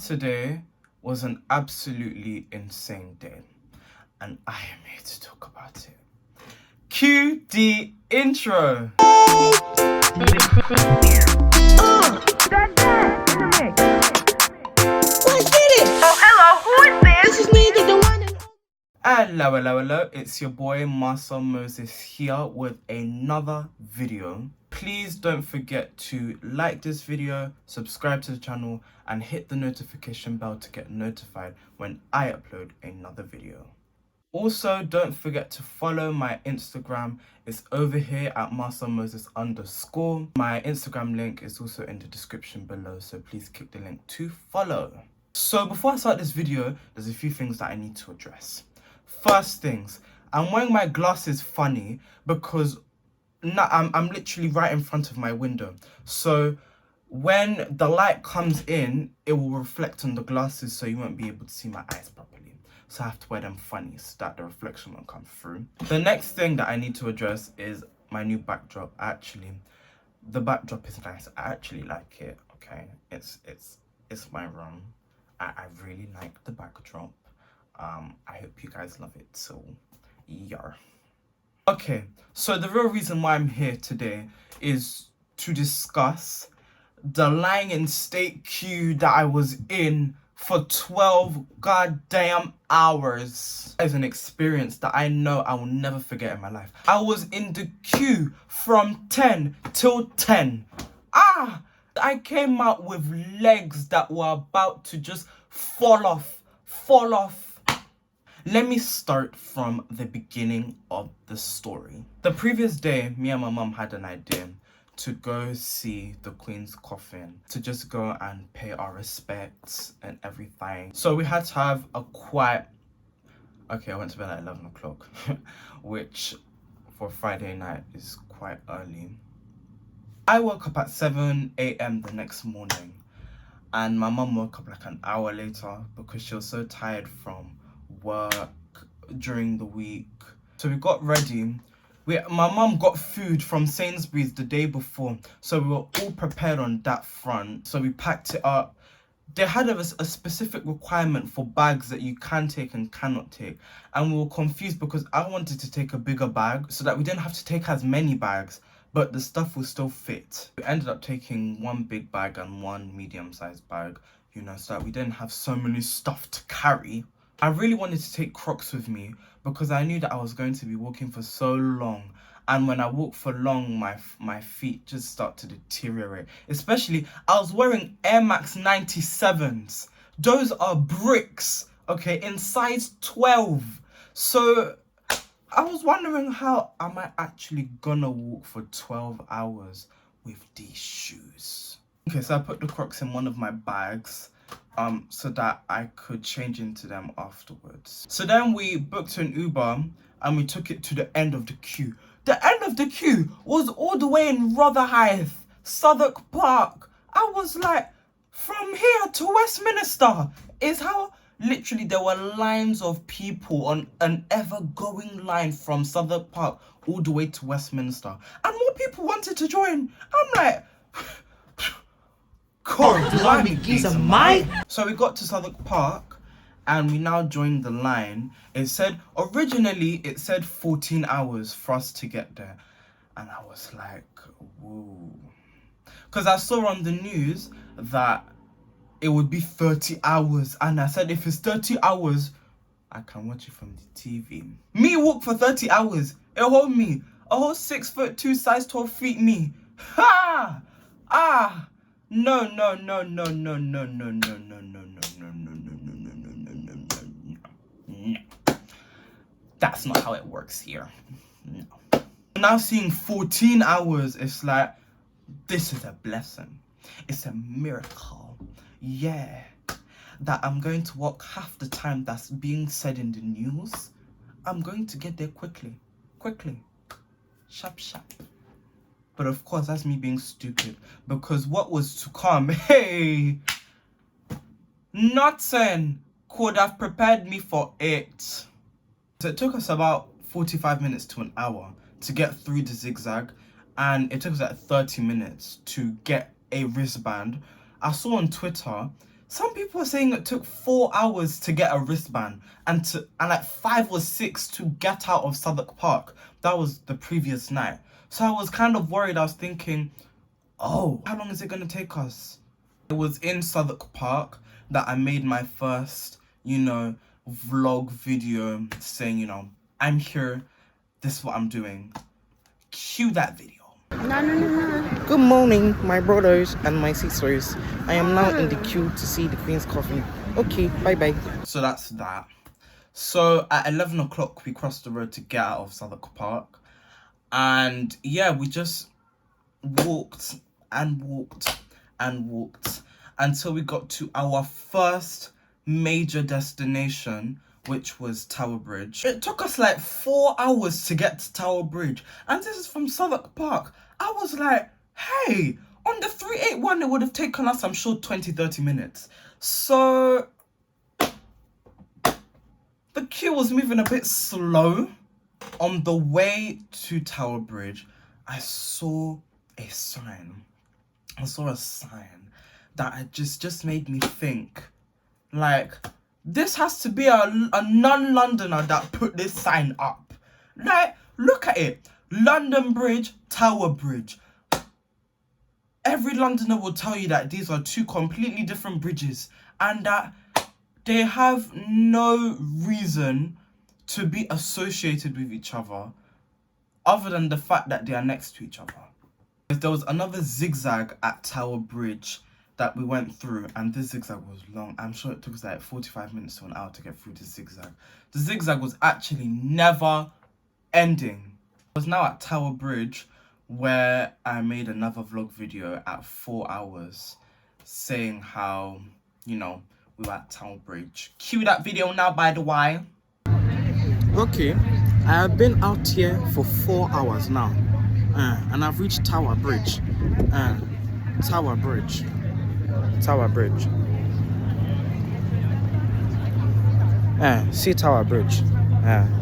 Today was an absolutely insane day, and I am here to talk about it. Cue the intro. Hello, it's your boy Master Moses here with another video. Please don't forget to like this video, subscribe to the channel, and hit the notification bell to get notified when I upload another video. Also, don't forget to follow my Instagram. It's over here at mastermoses_. My Instagram link is also in the description below, so please click the link to follow. So before I start this video, there's a few things that I need to address. First things, I'm wearing my glasses funny because I'm literally right in front of my window. So when the light comes in, it will reflect on the glasses, so you won't be able to see my eyes properly. So I have to wear them funny so that the reflection won't come through. The next thing that I need to address is my new backdrop. The backdrop is nice. I actually like it. Okay, it's my room. I really like the backdrop. I hope you guys love it, so yeah. Okay, so the real reason why I'm here today is to discuss the lying in state queue that I was in for 12 goddamn hours. It's an experience that I know I will never forget in my life. I was in the queue from 10 till 10. I came out with legs that were about to just fall off. Let me start from the beginning of the story. The previous day, me and my mum had an idea to go see the Queen's coffin, to just go and pay our respects and everything. So we had to have a quiet... Okay, I went to bed at 11 o'clock, which for Friday night is quite early. I woke up at 7 a.m. the next morning, and my mum woke up like an hour later because she was so tired from work during the week. So we got ready. My mum got food from Sainsbury's the day before, so we were all prepared on that front. So we packed it up. They had a specific requirement for bags that you can take and cannot take, and we were confused because I wanted to take a bigger bag so that we didn't have to take as many bags, but the stuff will still fit. We ended up taking one big bag and one medium-sized bag, so that we didn't have so many stuff to carry. I really wanted to take Crocs with me because I knew that I was going to be walking for so long, and when I walk for long, my feet just start to deteriorate. Especially, I was wearing Air Max 97s. Those are bricks, okay, in size 12. So I was wondering, how am I actually gonna walk for 12 hours with these shoes? Okay, so I put the Crocs in one of my bags so that I could change into them afterwards. So then we booked an Uber and we took it to the end of the queue. The end of the queue was all the way in Rotherhithe, Southwark Park. I was like, from here to Westminster is how... Literally, there were lines of people on an ever-going line from Southwark Park all the way to Westminster. And more people wanted to join. I'm like... So we got to Southwark Park and we now joined the line. Originally it said 14 hours for us to get there. And I was like, whoa. Because I saw on the news that it would be 30 hours. And I said, if it's 30 hours, I can watch it from the TV. Me walk for 30 hours. It hold me. A whole 6'2", size 12 feet me. Ha! No. That's not how it works here. No. Now seeing 14 hours, it's like, this is a blessing. It's a miracle. Yeah. That I'm going to walk half the time that's being said in the news. I'm going to get there quickly. Sharp. But of course, that's me being stupid. Because what was to come, hey, nothing could have prepared me for it. So it took us about 45 minutes to an hour to get through the zigzag. And it took us like 30 minutes to get a wristband. I saw on Twitter Some people are saying it took 4 hours to get a wristband and like 5 or 6 to get out of Southwark Park. That was the previous night. So I was kind of worried. I was thinking, oh, how long is it going to take us? It was in Southwark Park that I made my first, vlog video saying, I'm here, this is what I'm doing. Cue that video. No. Good morning, my brothers and my sisters. I am now in the queue to see the Queen's coffin. Okay, bye-bye. So that's that. So at 11 o'clock, we crossed the road to get out of Southwark Park. And yeah, we just walked and walked and walked until we got to our first major destination, which was Tower Bridge. It took us like 4 hours to get to Tower Bridge, and this is from Southwark Park. I was like, hey, on the 381 it would have taken us, I'm sure, 20-30 minutes. So the queue was moving a bit slow. On the way to Tower Bridge, I saw a sign. That just made me think, like, this has to be a non-Londoner that put this sign up. Like, look at it. London Bridge, Tower Bridge. Every Londoner will tell you that these are two completely different bridges and that they have no reason to be associated with each other than the fact that they are next to each other. There was another zigzag at Tower Bridge that we went through, and this zigzag was long. I'm sure it took us like 45 minutes to an hour to get through this zigzag. The zigzag was actually never ending. I was now at Tower Bridge, where I made another vlog video at 4 hours saying how, we were at Tower Bridge. Cue that video now, by the way. Okay, I have been out here for 4 hours now, and I've reached Tower Bridge. Tower Bridge. See Tower Bridge.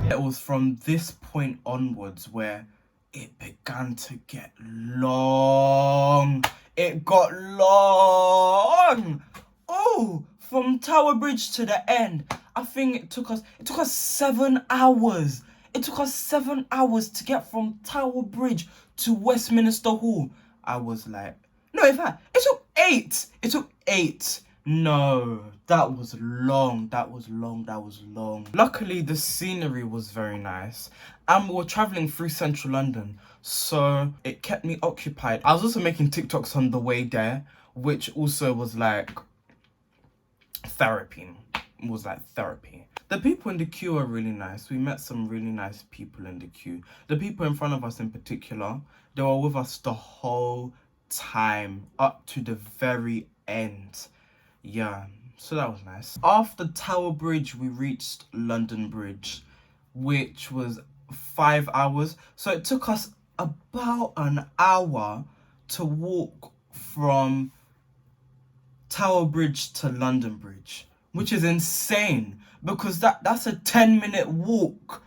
It was from this point onwards where it began to get long. It got long. Oh, from Tower Bridge to the end. I think it took us 7 hours. It took us 7 hours to get from Tower Bridge to Westminster Hall. I was like, no, in fact, it took 8. It took 8. No, that was long. Luckily, the scenery was very nice. And we were traveling through central London, so it kept me occupied. I was also making TikToks on the way there, which also was like therapy. The people in the queue are really nice. We met some really nice people in the queue. The people in front of us in particular, they were with us the whole time up to the very end. Yeah, so that was nice. After Tower Bridge, we reached London Bridge, which was 5 hours. So it took us about an hour to walk from Tower Bridge to London Bridge, which is insane because that's a 10-minute walk.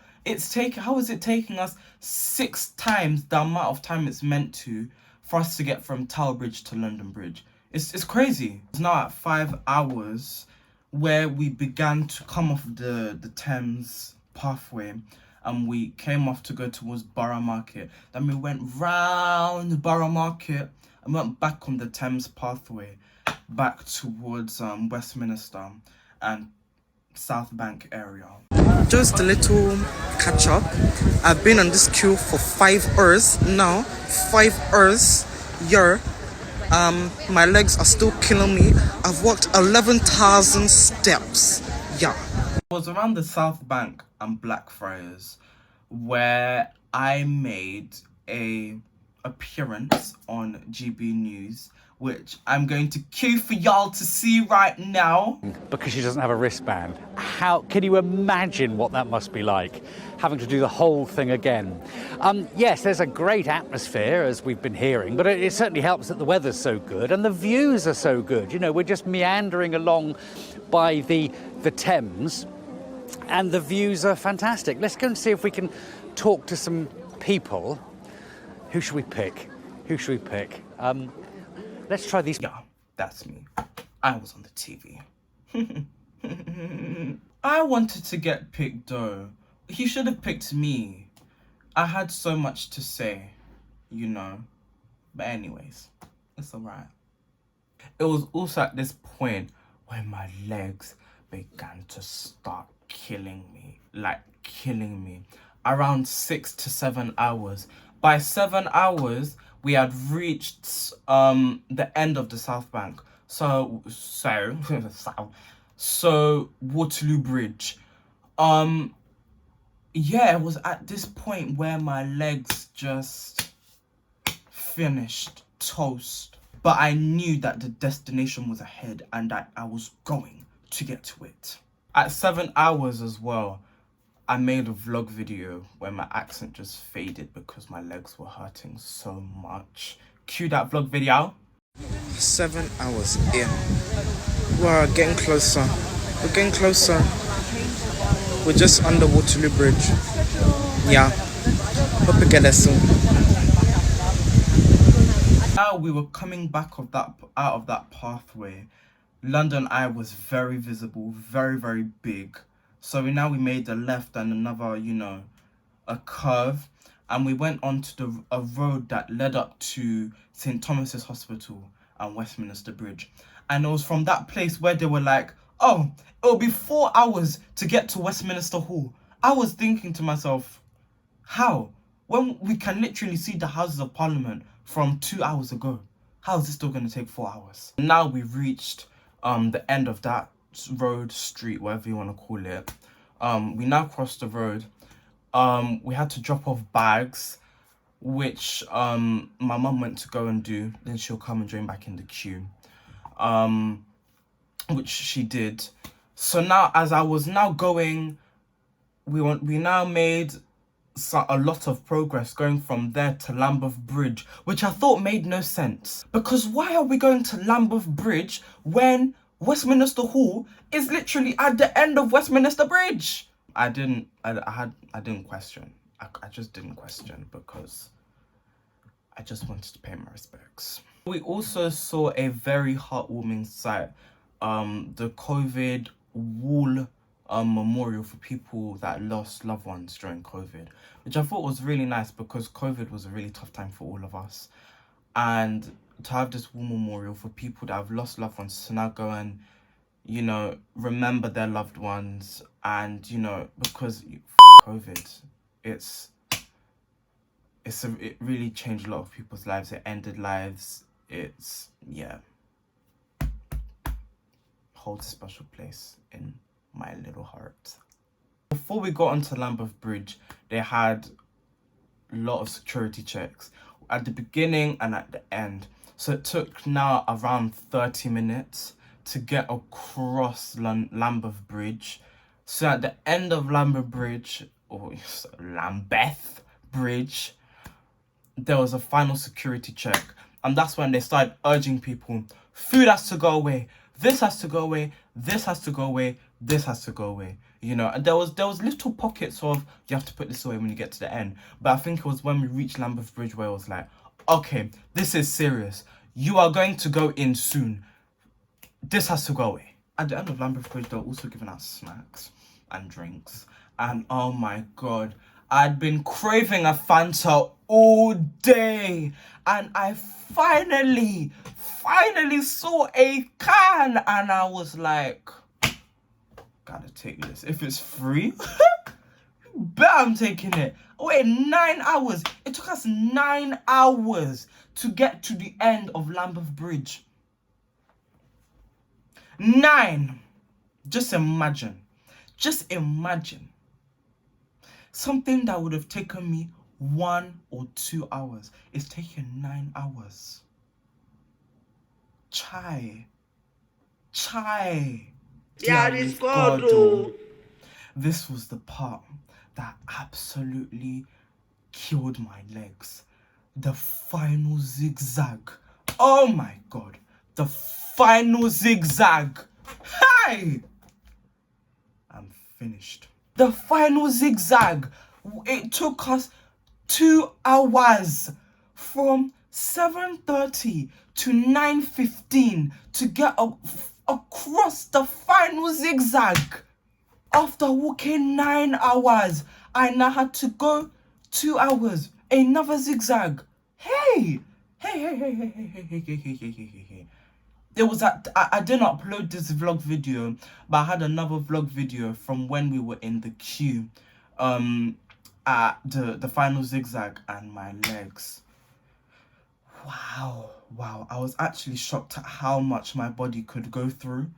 How is it taking us 6 times the amount of time it's meant to for us to get from Tower Bridge to London Bridge? It's crazy. It's now at 5 hours where we began to come off the Thames pathway, and we came off to go towards Borough Market. Then we went round Borough Market and went back on the Thames pathway back towards Westminster and South Bank area. Just a little catch up. I've been on this queue for 5 hours now. 5 hours. Yeah. My legs are still killing me. I've walked 11,000 steps. Yeah. It was around the South Bank and Blackfriars where I made a appearance on GB News, which I'm going to cue for y'all to see right now. Because she doesn't have a wristband. How can you imagine what that must be like, having to do the whole thing again? Yes, there's a great atmosphere, as we've been hearing, but it certainly helps that the weather's so good and the views are so good. We're just meandering along by the Thames and the views are fantastic. Let's go and see if we can talk to some people. Who should we pick? Let's try these. Yeah, that's me. I was on the TV. I wanted to get picked though. He should have picked me. I had so much to say, you know. But anyways, it's alright. It was also at this point when my legs began to start killing me. Like killing me. Around 6 to 7 hours. By 7 hours, we had reached the end of the South Bank. So Waterloo Bridge. Yeah, it was at this point where my legs just finished toast. But I knew that the destination was ahead and that I was going to get to it. At 7 hours as well, I made a vlog video where my accent just faded because my legs were hurting so much. Cue that vlog video. 7 hours in. We're getting closer. We're getting closer. We're just under Waterloo Bridge. Yeah. Hope we get there soon. Now we were coming back out of that pathway. London Eye was very visible, very, very big. So we made a left and another, you know, a curve. And we went onto a road that led up to St. Thomas's Hospital and Westminster Bridge. And it was from that place where they were like, oh, it'll be 4 hours to get to Westminster Hall. I was thinking to myself, how? When we can literally see the Houses of Parliament from 2 hours ago. How is this still going to take 4 hours? Now we've reached the end of that road, street, whatever you want to call it. We now crossed the road. We had to drop off bags, which my mum went to go and do. Then she'll come and join back in the queue, which she did. So now, as I was now going, we now made a lot of progress going from there to Lambeth Bridge, which I thought made no sense. Because why are we going to Lambeth Bridge when Westminster Hall is literally at the end of Westminster Bridge? I didn't question. I just didn't question because I just wanted to pay my respects. We also saw a very heartwarming sight. The COVID wall memorial for people that lost loved ones during COVID, which I thought was really nice because COVID was a really tough time for all of us. And to have this wall memorial for people that have lost loved ones to now go and, you know, remember their loved ones. And, you know, because COVID, it really changed a lot of people's lives. It ended lives. Yeah, holds a special place in my little heart. Before we got onto Lambeth Bridge, they had a lot of security checks at the beginning and at the end. So it took now around 30 minutes to get across Lambeth Bridge. So at the end of Lambeth Bridge, Lambeth Bridge, there was a final security check. And that's when they started urging people, food has to go away, this has to go away, this has to go away, this has to go away. You know, and there was little pockets of, you have to put this away when you get to the end. But I think it was when we reached Lambeth Bridge where it was like, okay, this is serious. You are going to go in soon. This has to go away. At the end of Lambeth Bridge, they were also giving out snacks and drinks. And oh my God, I'd been craving a Fanta all day. And I finally saw a can. And I was like, gotta take this. If it's free, bet I'm taking it. Wait, 9 hours. It took us 9 hours to get to the end of Lambeth Bridge. 9. Just imagine. Just imagine. Something that would have taken me 1 or 2 hours is taking 9 hours. Chai. Yeah, this God, oh. This was the part that absolutely killed my legs. The final zigzag. Oh my God. The final zigzag. Hi! I'm finished. The final zigzag. It took us 2 hours from 7:30 to 9:15 to get across the final zigzag. After walking 9 hours, I now had to go 2 hours, another zigzag. Hey. It was I didn't upload this vlog video, but I had another vlog video from when we were in the queue at the final zigzag, and my legs. Wow, I was actually shocked at how much my body could go through.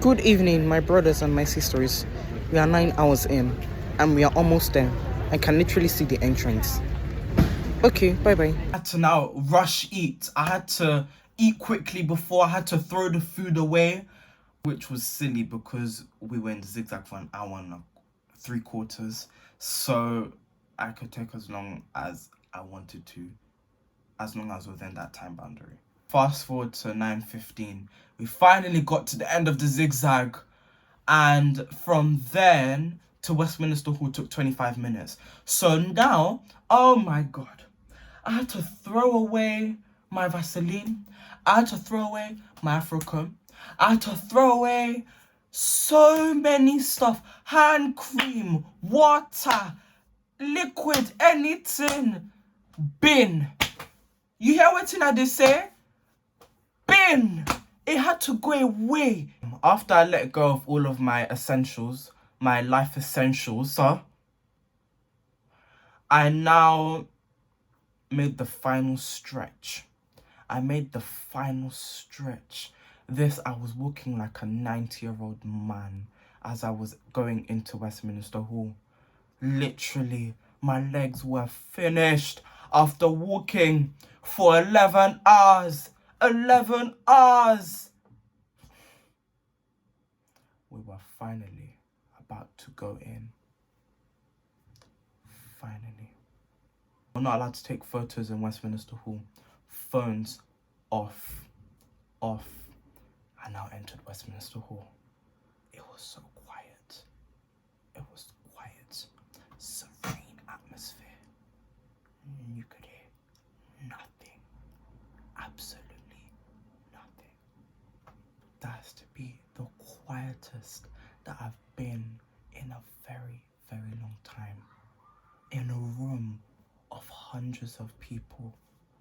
Good evening, my brothers and my sisters. We are 9 hours in and we are almost there. I can literally see the entrance. Okay, bye-bye. I had to now rush eat. I had to eat quickly before I had to throw the food away, which was silly because we were in the zigzag for an hour and 3/4. So I could take as long as I wanted to, as long as within that time boundary. Fast forward to 9:15. We finally got to the end of the zigzag, and from then to Westminster Hall took 25 minutes. So now, oh my God, I had to throw away my Vaseline. I had to throw away my Afro comb. I had to throw away so many stuff. Hand cream, water, liquid, anything. Bin. You hear what I did say? Bin. It had to go away. After I let go of all of my essentials, my life essentials, I now made the final stretch. I was walking like a 90-year-old man as I was going into Westminster Hall. Literally, my legs were finished after walking for 11 hours. 11 hours! We were finally about to go in. Finally. We're not allowed to take photos in Westminster Hall. Phones off. I now entered Westminster Hall. It was so quiet. Serene atmosphere. You could hear nothing. Absolutely nothing. That has to be the quietest that I've been in a very, very long time. In a room of hundreds of people.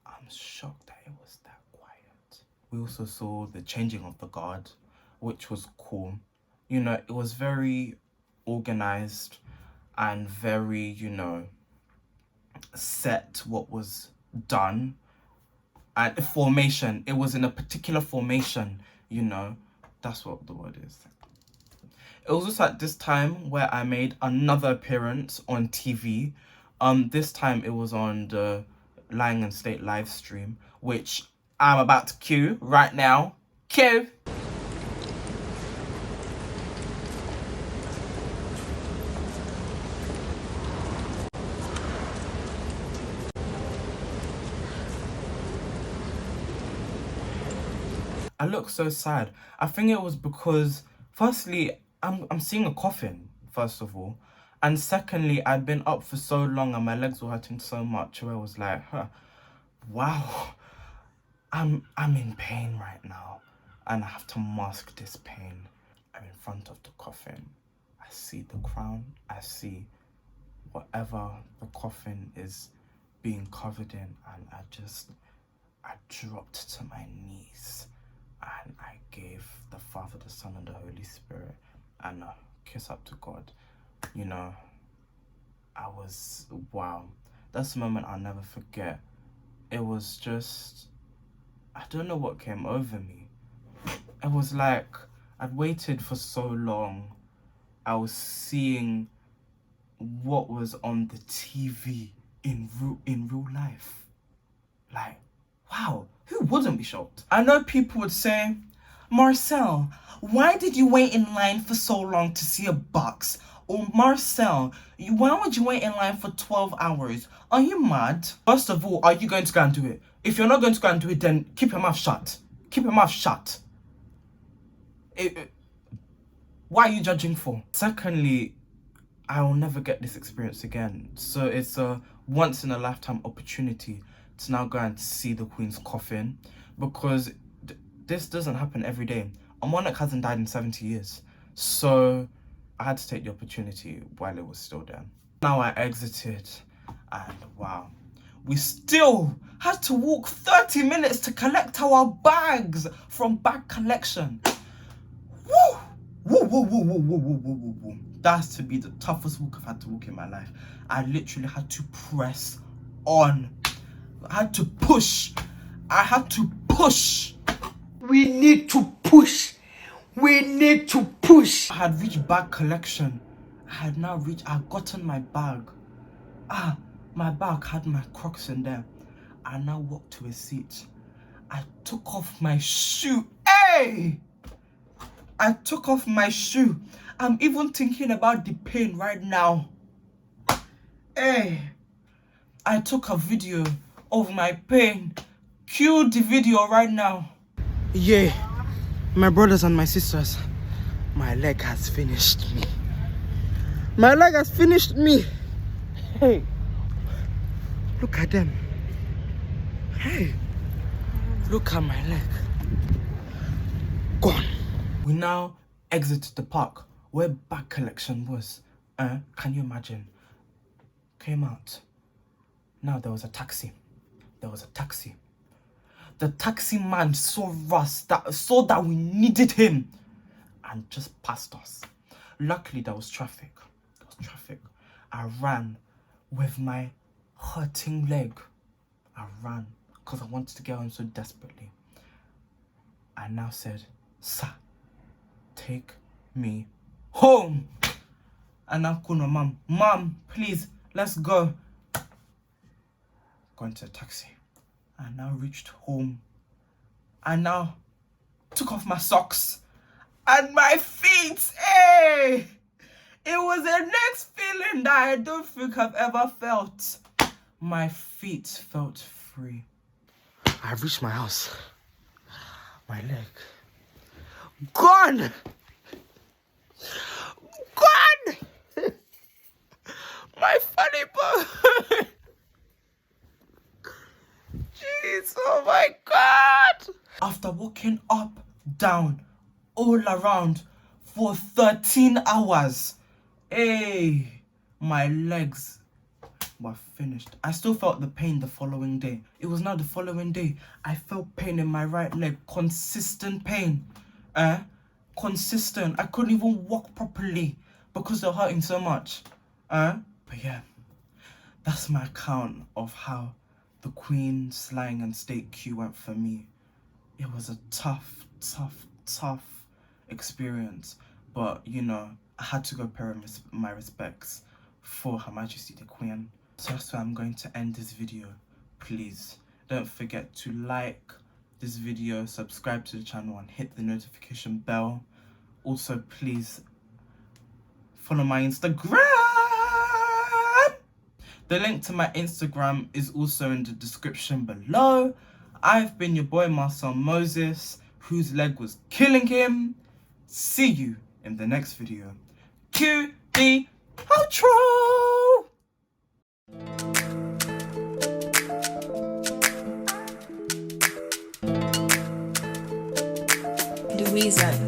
I'm shocked that it was that quiet. We also saw the changing of the guard, which was cool. You know, it was very organized and very, set what was done. And formation, it was in a particular formation, that's what the word is. It was also at this time where I made another appearance on TV. This time it was on the Lying in State live stream, which I'm about to cue right now. Cue! I look so sad. I think it was because, firstly, I'm seeing a coffin, first of all. And secondly, I'd been up for so long and my legs were hurting so much where I was like, wow, I'm in pain right now. And I have to mask this pain. I'm in front of the coffin. I see the crown. I see whatever the coffin is being covered in. And I dropped to my knees. And I gave the Father, the Son, and the Holy Spirit and a kiss up to God. Wow. That's a moment I'll never forget. It was just, I don't know what came over me. It was like I'd waited for so long. I was seeing what was on the TV in real life. Like, wow, who wouldn't be shocked? I know people would say, Marcel, why did you wait in line for so long to see a box? Or Marcel, why would you wait in line for 12 hours? Are you mad? First of all, are you going to go and do it? If you're not going to go and do it, then keep your mouth shut. Keep your mouth shut. Why are you judging for? Secondly, I will never get this experience again. So it's a once in a lifetime opportunity to now go and see the Queen's coffin, because this doesn't happen every day. A monarch hasn't died in 70 years. So I had to take the opportunity while it was still there. Now I exited, and wow, we still had to walk 30 minutes to collect our bags from bag collection. Woo! Woo, woo, woo, woo, woo, woo, woo, woo, woo. That's to be the toughest walk I've had to walk in my life. I literally had to press on. I had to push. I had to push. We need to push. We need to push. I had reached bag collection. I had gotten my bag. My bag had my Crocs in there. I now walked to a seat. I took off my shoe. Hey! I took off my shoe. I'm even thinking about the pain right now. Hey! I took a video of my pain. Cue the video right now. Yeah, my brothers and my sisters, my leg has finished me. My leg has finished me. Hey, look at them. Hey, look at my leg. Gone. We now exited the park where bag collection was. Can you imagine? Came out. Now there was a taxi. There was a taxi. The taxi man saw us, saw that we needed him, and just passed us. Luckily, there was traffic. I ran with my hurting leg. I ran because I wanted to get home so desperately. I now said, "Sir, take me home." And now called my mum. "Mum, please, let's go." Got into a taxi. I now reached home. I now took off my socks and my feet. Hey! It was the next feeling that I don't think I've ever felt. My feet felt free. I reached my house. My leg. Gone! Gone! My funny bone! Jeez, oh my God! After walking up, down, all around for 13 hours, hey, my legs were finished. I still felt the pain the following day. It was now the following day. I felt pain in my right leg, consistent pain. Consistent. I couldn't even walk properly because they're hurting so much. But yeah, that's my account of how the Queen's Lying in State queue went for me. It was a tough experience, but you know, I had to go pay my respects for Her Majesty the Queen. So that's why I'm going to end this video. Please don't forget to like this video, subscribe to the channel, and hit the notification bell. Also, please follow my Instagram. The link to my Instagram is also in the description below. I've been your boy Marcel Moses, whose leg was killing him. See you in the next video. Cue the outro! Louisa.